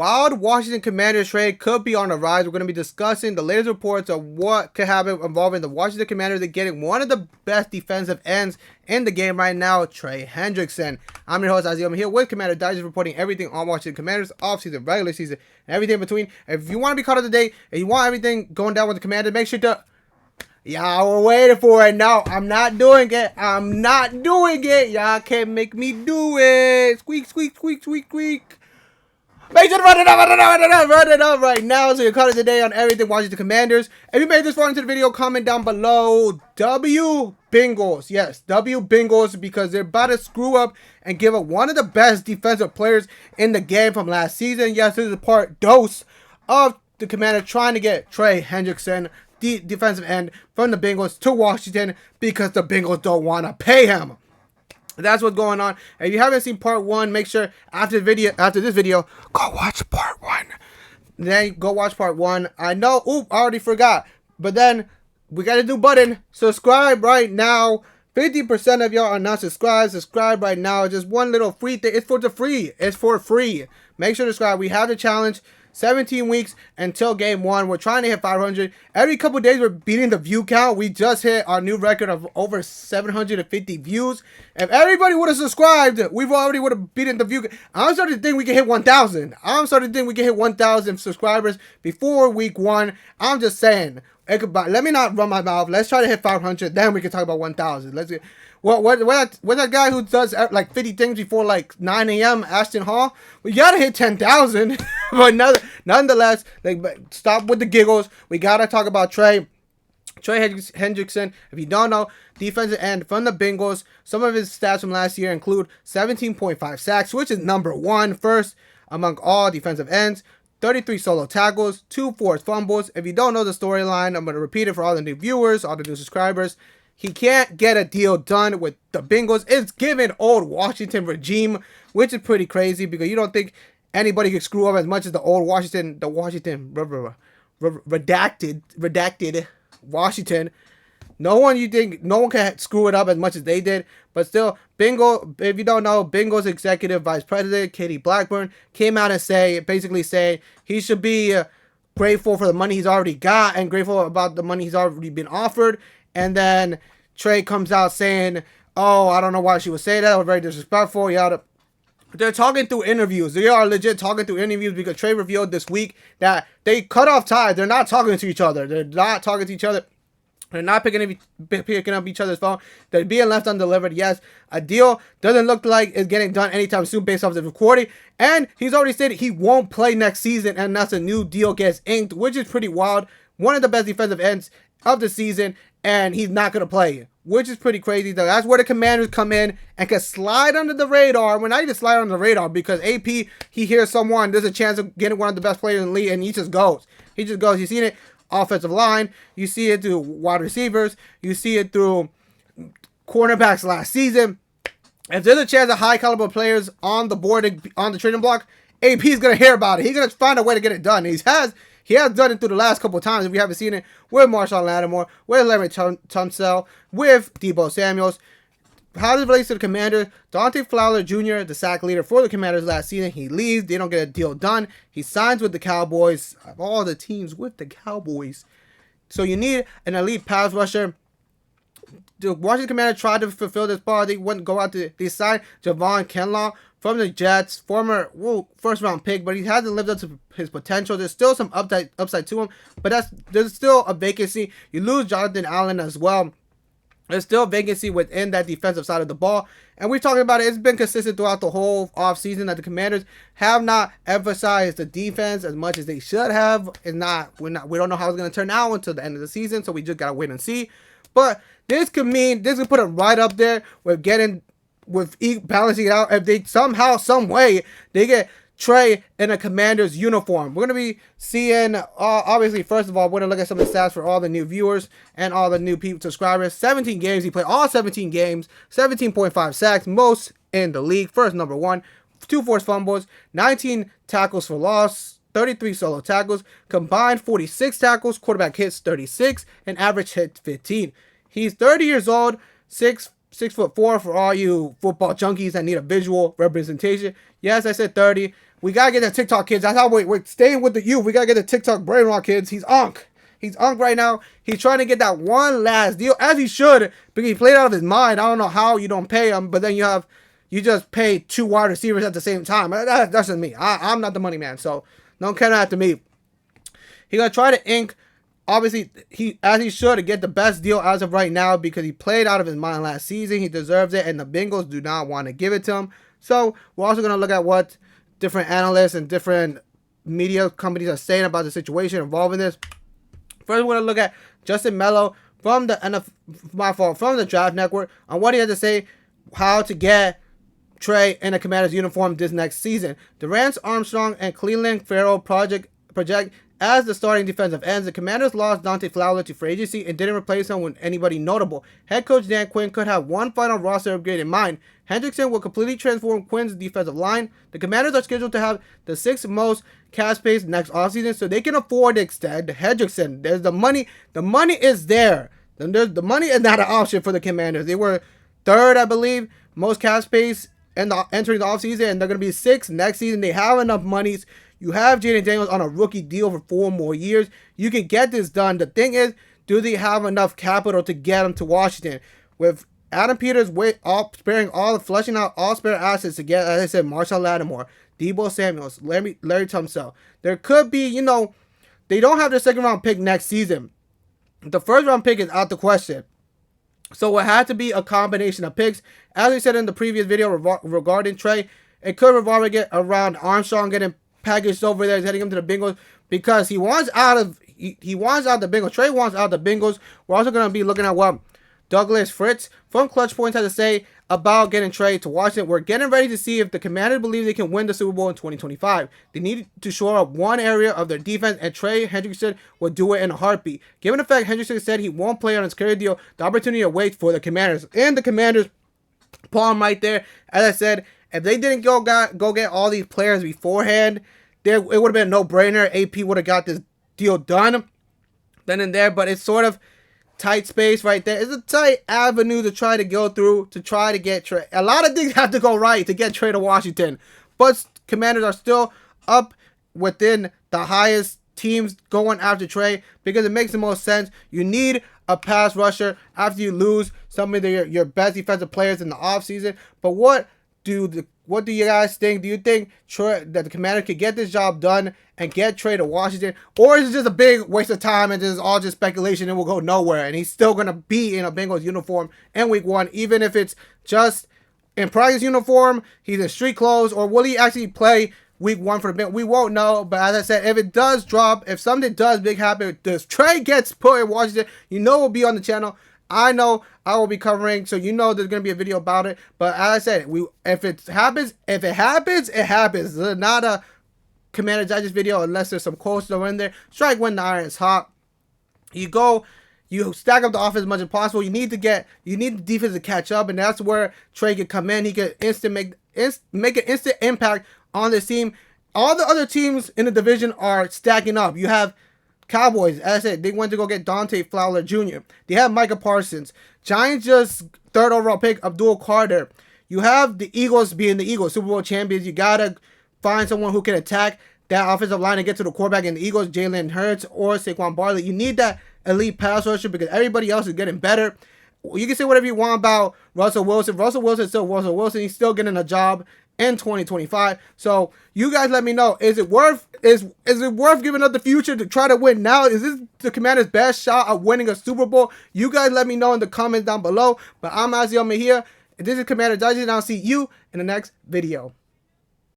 Wild Washington Commanders trade could be on the rise. We're going to be discussing the latest reports of what could happen involving the Washington Commanders and getting one of the best defensive ends in the game right now, Trey Hendrickson. I'm your host, Azael Mejia with Commander Digest, reporting everything on Washington Commanders, offseason, regular season, and everything in between. If you want to be caught up to date and you want everything going down with the Commanders, make sure to... Y'all were waiting for it. No, I'm not doing it. I'm not doing it. Y'all can't make me do it. Squeak, squeak, squeak, squeak, squeak. Make sure to run it up right now so you're caught up today on everything Washington Commanders. If you made this far into the video, comment down below W Bengals. Yes, W Bengals, because they're about to screw up and give up one of the best defensive players in the game from last season. Yes, this is part dose of the Commanders trying to get Trey Hendrickson, the defensive end from the Bengals, to Washington because the Bengals don't want to pay him. That's what's going on. If you haven't seen part 1, make sure after this video, go watch part 1. Then go watch part 1. I know, I already forgot. But then we got a new button. Subscribe right now. 50% of y'all are not subscribed. Subscribe right now. Just one little free thing. It's for free. It's for free. Make sure to subscribe. We have the challenge. 17 weeks until game 1. We're trying to hit 500. Every couple days we're beating the view count. We just hit our new record of over 750 views. If everybody would have subscribed, we've already would have beaten the view. I'm starting to think we can hit 1,000. I'm starting to think we can hit 1,000 subscribers before week 1. I'm just saying. Let me not run my mouth. Let's try to hit 500. Then we can talk about 1,000. Let's get. What's that guy who does like 50 things before like 9 a.m. Ashton Hall? We gotta hit 10,000. But nonetheless, stop with the giggles. We gotta talk about Trey Hendrickson. If you don't know, defensive end from the Bengals. Some of his stats from last year include 17.5 sacks, which is number 1 first among all defensive ends. 33 solo tackles, 2 forced fumbles. If you don't know the storyline, I'm going to repeat it for all the new viewers, all the new subscribers. He can't get a deal done with the Bengals. It's given old Washington regime, which is pretty crazy because you don't think anybody could screw up as much as the old Washington, redacted Washington. No one can screw it up as much as they did. But still, if you don't know, Bengals executive vice president, Katie Blackburn, came out and basically saying he should be grateful for the money he's already got and grateful about the money he's already been offered. And then Trey comes out saying, oh, I don't know why she would say that. It was very disrespectful. They're talking through interviews. They are legit talking through interviews because Trey revealed this week that they cut off ties. They're not talking to each other. They're not picking up each other's phone. They're being left undelivered. Yes, a deal doesn't look like it's getting done anytime soon based off the recording. And he's already stated he won't play next season unless a new deal gets inked, which is pretty wild. One of the best defensive ends of the season, and he's not going to play, which is pretty crazy. Though that's where the Commanders come in and can slide under the radar. Well, not even slide under the radar because AP, he hears someone, there's a chance of getting one of the best players in the league, and he just goes. You've seen it. Offensive line, you see it through wide receivers, you see it through cornerbacks last season. If there's a chance of high caliber players on the board, on the trading block, AP is going to hear about it. He's going to find a way to get it done. He has done it through the last couple of times. If we haven't seen it with Marshawn Lattimore, with Larry Tunsil, with Deebo Samuels. How does it relate to the Commanders? Dante Fowler Jr., the sack leader for the Commanders last season, he leaves. They don't get a deal done. He signs with the Cowboys. Of all the teams with the Cowboys. So you need an elite pass rusher. The Washington Commanders tried to fulfill this part. They wouldn't go out to... They signed Javon Kinlaw from the Jets, former first-round pick, but he hasn't lived up to his potential. There's still some upside to him, but there's still a vacancy. You lose Jonathan Allen as well. There's still a vacancy within that defensive side of the ball. And we're talking about it. It's been consistent throughout the whole offseason that the Commanders have not emphasized the defense as much as they should have. We don't know how it's going to turn out until the end of the season, so we just got to wait and see. But this could put it right up there with balancing it out. If they somehow, some way, they get Trey in a Commander's uniform. We're going to be seeing, obviously, first of all, we're going to look at some of the stats for all the new viewers and all the new subscribers. 17 games. He played all 17 games. 17.5 sacks. Most in the league. First, number 1. 2 forced fumbles. 19 tackles for loss. 33 solo tackles. Combined 46 tackles. Quarterback hits 36. And average hit 15. He's 30 years old. 6'4" for all you football junkies that need a visual representation. Yes, I said 30. We gotta get the TikTok kids. That's how we're staying with the youth. We gotta get the TikTok brain rock kids. He's unk. He's unk right now. He's trying to get that one last deal, as he should, because he played out of his mind. I don't know how you don't pay him, but then you just pay 2 wide receivers at the same time. That's just me. I'm not the money man, so don't count that to me. He's gonna try to ink, obviously, as he should, to get the best deal as of right now, because he played out of his mind last season. He deserves it, and the Bengals do not want to give it to him. So we're also gonna look at what different analysts and different media companies are saying about the situation involving this. First, we're going to look at Justin Mello from the from the Draft Network on what he had to say, how to get Trey in a Commander's uniform this next season. Durance Armstrong and Cleveland Farrell project as the starting defensive ends. The Commanders lost Dante Fowler to free agency and didn't replace him with anybody notable. Head coach Dan Quinn could have one final roster upgrade in mind. Hendrickson will completely transform Quinn's defensive line. The Commanders are scheduled to have the 6th most cap space next offseason, so they can afford to extend Hendrickson. There's the money. The money is there. The money is not an option for the Commanders. They were 3rd, I believe, most cap space entering the offseason, and they're going to be 6th next season. They have enough monies. You have Jayden Daniels on a rookie deal for 4 more years. You can get this done. The thing is, do they have enough capital to get him to Washington? With Adam Peters fleshing out all spare assets to get, as I said, Marshall Lattimore, Deebo Samuels, Larry Tunsil. There could be, they don't have their 2nd round pick next season. The 1st round pick is out the question. So it had to be a combination of picks. As we said in the previous video regarding Trey, it could revolve around Armstrong getting packaged over there, heading him to the Bengals, because he wants out of the Bengals. Trey wants out of the Bengals. We're also going to be looking at what Douglas Fritz from Clutch Points had to say about getting Trey to Washington. We're getting ready to see if the Commanders believe they can win the Super Bowl in 2025. They need to shore up one area of their defense, and Trey Hendrickson will do it in a heartbeat. Given the fact Hendrickson said he won't play on his career deal, the opportunity awaits for the Commanders. And the Commanders, palm right there. As I said, if they didn't go get all these players beforehand, it would have been a no-brainer. AP would have got this deal done then and there, but it's sort of tight space right there. It's a tight avenue to try to go through to try to get Trey. A lot of things have to go right to get Trey to Washington, but Commanders are still up within the highest teams going after Trey because it makes the most sense. You need a pass rusher after you lose some of your best defensive players in the offseason. But what do you guys think? Do you think that the Commanders could get this job done and get Trey to Washington? Or is it just a big waste of time and this is all just speculation and will go nowhere? And he's still going to be in a Bengals uniform in week 1, even if it's just in practice uniform, he's in street clothes, or will he actually play week 1 for the Bengals? We won't know. But as I said, if it does drop, if something does big happen, if Trey gets put in Washington, we'll be on the channel. I know I will be covering, so there's going to be a video about it. But as I said, if it happens, it happens. This is not a Commander Digest video unless there's some quotes that are in there. Strike when the iron is hot. You stack up the offense as much as possible. You need the defense to catch up, and that's where Trey can come in. He can make an instant impact on this team. All the other teams in the division are stacking up. You have Cowboys, as I said, they went to go get Dante Fowler Jr. They have Micah Parsons. Giants just 3rd overall pick Abdul Carter. You have the Eagles being the Eagles, Super Bowl champions. You got to find someone who can attack that offensive line and get to the quarterback in the Eagles, Jalen Hurts or Saquon Barkley. You need that elite pass rusher because everybody else is getting better. You can say whatever you want about Russell Wilson. Russell Wilson is still Russell Wilson. He's still getting a job in 2025. So you guys let me know, is it worth giving up the future to try to win now? Is this the Commanders' best shot at winning a Super Bowl? You guys let me know in the comments down below. But I'm Azael Mejia, and this is Commander Digest, and I'll see you in the next video.